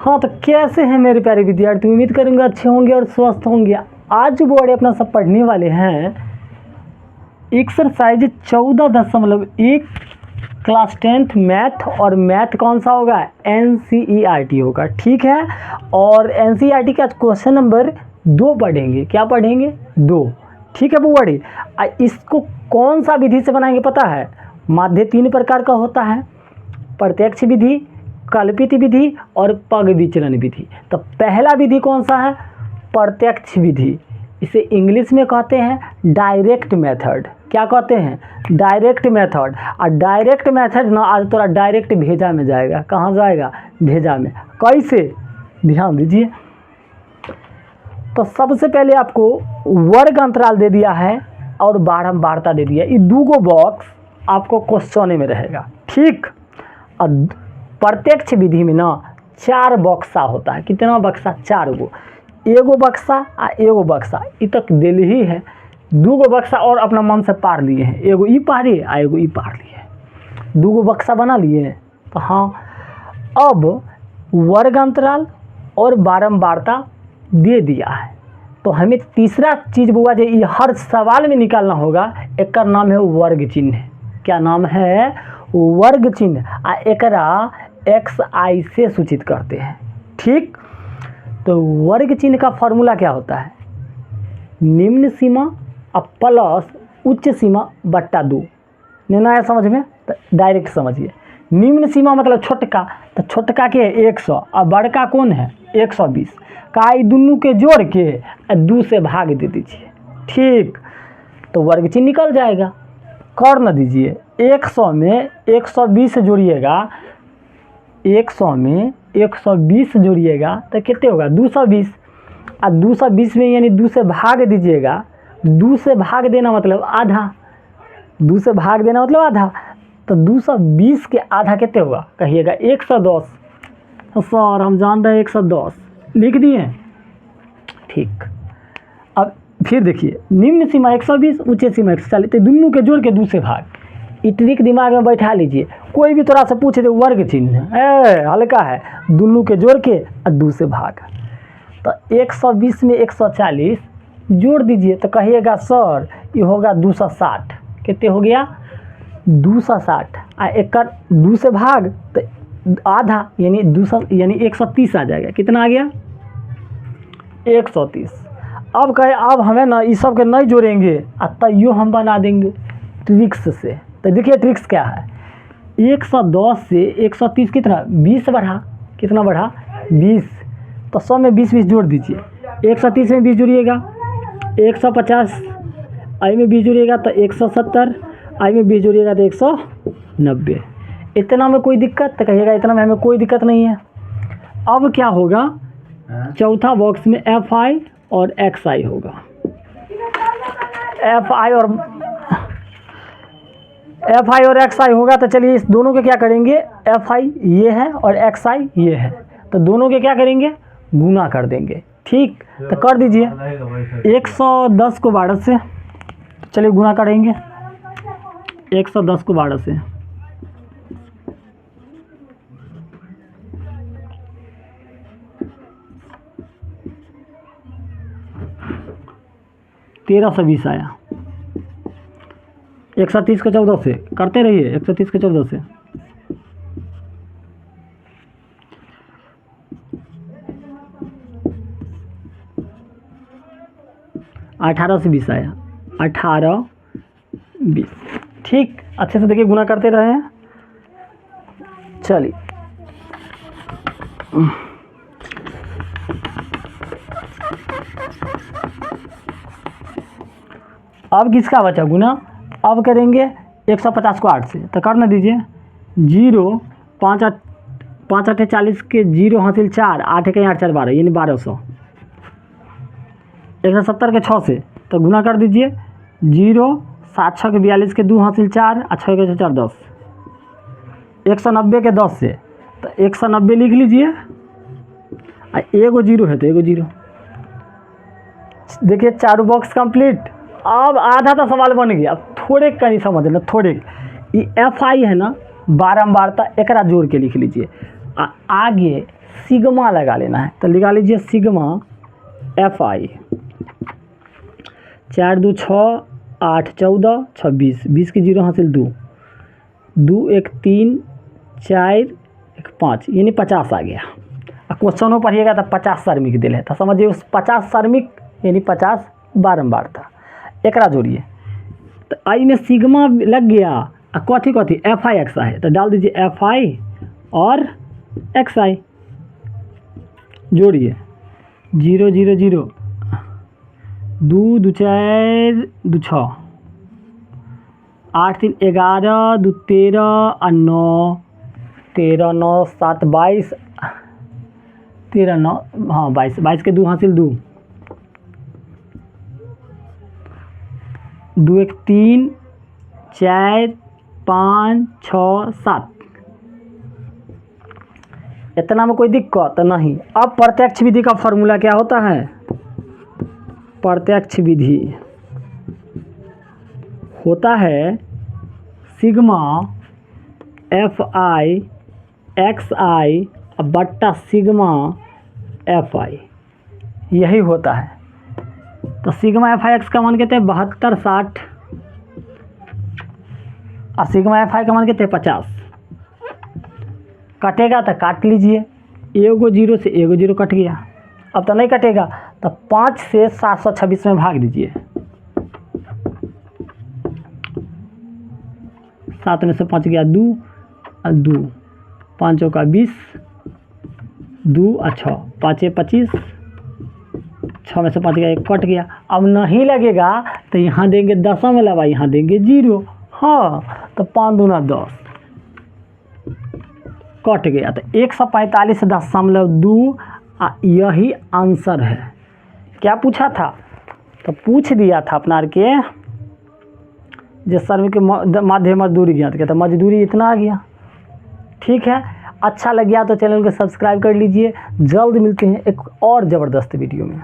हाँ, तो कैसे हैं मेरे प्यारे विद्यार्थी, उम्मीद करूँगा अच्छे होंगे और स्वस्थ होंगे। आज जो बोर्ड अपना सब पढ़ने वाले हैं एक्सरसाइज 14.1 क्लास 10th मैथ। और मैथ कौन सा होगा? NCERT होगा, ठीक है। और NCERT का क्वेश्चन नंबर 2 पढ़ेंगे। क्या पढ़ेंगे? 2, ठीक है बुआड़ी। इसको कौन सा विधि से बनाएंगे पता है? माध्य 3 प्रकार का होता है, प्रत्यक्ष विधि, कल्पित विधि और पग विचलन विधि। तो पहला विधि कौन सा है? प्रत्यक्ष विधि। इसे इंग्लिश में कहते हैं डायरेक्ट मेथड। क्या कहते हैं? Direct method. और डायरेक्ट मेथड ना आज थोड़ा डायरेक्ट भेजा में जाएगा। कहाँ जाएगा? भेजा में। कैसे? ध्यान दीजिए। तो सबसे पहले आपको वर्ग अंतराल दे दिया है और बारंबारता दे दिया। ये 2 बॉक्स आपको क्वेश्चन में रहेगा, ठीक। और प्रत्यक्ष विधि में ना 4 बक्सा होता है। कितना बक्सा? 4 गो। एगो बक्सा आ एगो बक्सा ये तक दिल ही है। 2 बक्सा और अपना मन से पार लिए हैं। एगो ई पारी आ एगो ई पार लिए। 2 बक्सा बना लिए। तो हाँ, अब वर्ग अंतराल और बारंबारता दे दिया है। तो हमें तीसरा चीज़ बुआ जो ये हर सवाल में निकालना होगा, एक नाम है वर्ग चिन्ह। क्या नाम है? वर्ग चिन्ह। आ एकरा XI से सूचित करते हैं, ठीक। तो वर्ग चिन्ह का फॉर्मूला क्या होता है? निम्न सीमा अब प्लस उच्च सीमा बट्टा 2। नहीं आया समझ में? तो डायरेक्ट समझिए। निम्न सीमा मतलब छोटका, तो छोटका के 100 और बड़का कौन है? 120 का दोनों के जोड़ के 2 से भाग दे दीजिए, ठीक। तो वर्ग चिन्ह निकल जाएगा। कर न दीजिए। 100 में 120 जोड़िएगा, 100 में 120 जोड़िएगा तो कितने होगा? 220। और 220 में यानी 2 से भाग दीजिएगा। 2 से भाग देना मतलब आधा। 2 से भाग देना मतलब आधा। तो 220 के आधा कितने होगा? कहिएगा 110। तो सर हम जान रहे हैं 110 लिख दिए, ठीक। अब फिर देखिए, निम्न सीमा 120, उच्च सीमा 140। तो दोनों के जोड़ के 2 से भाग। ट्रिक दिमाग में बैठा लीजिए। कोई भी थोड़ा सा पूछे तो वर्ग चिन्ह हल्का है, दोनों के जोड़ के 2 से भाग। तो 120 में 140 जोड़ दीजिए तो कहिएगा सर ये होगा 260। कितने हो गया? 260। एक 2 से भाग तो आधा यानी 200 यानी 130 आ जाएगा। कितना आ गया? 130। अब कहे अब हमें ना इस सब के नहीं जोड़ेंगे, तैयो हम बना देंगे ट्रिक्स से। तो देखिए ट्रिक्स क्या है। 110 से 130 कितना? 20 बढ़ा। कितना बढ़ा? 20। तो 100 में 20 जोड़ दीजिए। 130 में 20 जोड़िएगा 150, आई में 20 जोड़िएगा तो 170, आई में 20 जोड़िएगा तो 190। इतना में कोई दिक्कत? तो कहिएगा इतना में हमें कोई दिक्कत नहीं है। अब क्या होगा? चौथा बॉक्स में FI और XI होगा। FI और XI होगा। तो चलिए इस दोनों के क्या करेंगे? FI ये है और XI ये है, तो दोनों के क्या करेंगे? गुना कर देंगे, ठीक। तो कर दीजिए 110 को 12 से। चलिए गुना करेंगे 110 को 12 से। तेरह 20 आया। 130 को 14 से करते रहिए। 130 को 14 से 18 से 20 आया। 18 20, ठीक। अच्छे से देखिए गुना करते रहे हैं। चलिए अब किसका बचा गुना? अब करेंगे 150 को 8 से। तो कर न दीजिए 0 5 8 40 के 0 हासिल 4, 8 के 8 4 12 यानी 1200। 170 के 6 से तो गुना कर दीजिए 0 7 6 के 42 के 2 हासिल 4, 6 के 4 10। 190 के 10 से तो 190 लिख लीजिए। एगो 0 है तो एगो 0। देखिए 4 बॉक्स कंप्लीट। अब आधा तो सवाल बन गया। अब थोड़े का नहीं समझ लेना, थोड़े। ये FI है ना, बारंबारता एकरा जोड़ के लिख लीजिए। आगे सिग्मा लगा लेना है। तो लगा लीजिए सिग्मा FI 4 2 6 8 14 26, 20 की 0 हासिल 2 2 1 3 4 1 5 यानी 50 आ गया। क्वेश्चनों पढ़िएगा तो 50 श्रमिक दिल है, तो समझिए उस 50 श्रमिक यानी 50 बारंबार था। एक जोड़िए तो आई में सिग्मा लग गया, कथी कथी FI XI है, तो डाल दीजिए FI और XI, जोड़िए 0 0 0 2 2 4 2 6 8 3 11 2 13 और 9 13 9 7 22 13 9 हाँ 22 22 के 2 हासिल 2 2 1 3 4 5 6 7। इतना में कोई दिक्कत नहीं। अब प्रत्यक्ष विधि का फॉर्मूला क्या होता है? प्रत्यक्ष विधि होता है सिग्मा FI XI बट्टा सिग्मा FI, यही होता है। तो सिग्मा FI का मान कहते हैं 72 60 और सिग्मा FI का मान कहते हैं 50। कटेगा तो काट लीजिए, एगो 0 से एगो 0 कट गया। अब तो नहीं कटेगा तो 5 से 726 में भाग दीजिए, 7 में से 5 गया 2 और 2 5 का 20 2 और 6 5 25, 6 में से 5 गया 1 कट गया। अब नहीं लगेगा तो यहाँ देंगे दशमलव, यहाँ देंगे 0। हाँ तो 5 दूना 10 कट गया, तो 145.2 यही आंसर है। क्या पूछा था? तो पूछ दिया था अपना के जो श्रमिक के माध्य मजदूरी ज्ञात किया, तो मजदूरी इतना आ गया। ठीक है, अच्छा लग गया तो चैनल को सब्सक्राइब कर लीजिए। जल्द मिलते हैं एक और ज़बरदस्त वीडियो में।